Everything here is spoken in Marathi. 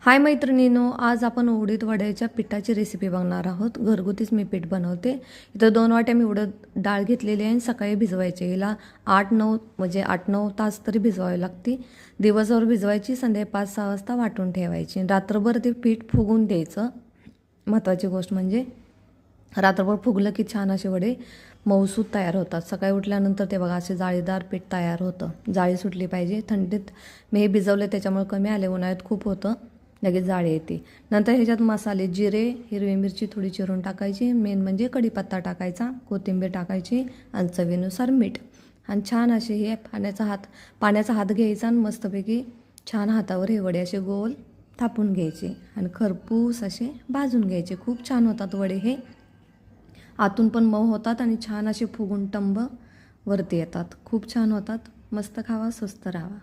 हाय मैत्रिणींनो, आज आपण उडीद वड्याच्या पिठाची रेसिपी बघणार आहोत। घरगुतीच मी पीठ बनवते। इथं 2 वाट्या मी उडद डाळ घेतलेली आहे। सकाळी भिजवायची, हिला 8-9 तास तरी भिजवावी लागते। दिवसभर भिजवायची, संध्याकाळी 5-6 वाजता वाटून ठेवायची। रात्रभर ते पीठ फुगून द्यायचं। महत्त्वाची गोष्ट म्हणजे रात्रभर फुगलं की छान असे वडे मऊसूत तयार होतात। सकाळी उठल्यानंतर ते बघा असे जाळीदार पीठ तयार होतं। जाळी सुटली पाहिजे। थंडीत मी हे भिजवले त्याच्यामुळे कमी आले, उन्हाळ्यात खूप होतं, लगेच जाळी येते। नंतर ह्याच्यात मसाले, जिरे, हिरवी मिरची थोडी चिरून टाकायची, मेन म्हणजे कढीपत्ता टाकायचा, कोथिंबीर टाकायची आणि चवीनुसार मीठ। आणि छान असे हे पाण्याचा हात घ्यायचा आणि मस्तपैकी छान हातावर हे वडे असे गोल थापून घ्यायचे आणि खरपूस असे भाजून घ्यायचे। खूप छान होतात वडे हे, आतून पण मऊ होतात आणि छान असे फुगून टंब वरती येतात। खूप छान होतात। मस्त खावा, स्वस्त राहावा।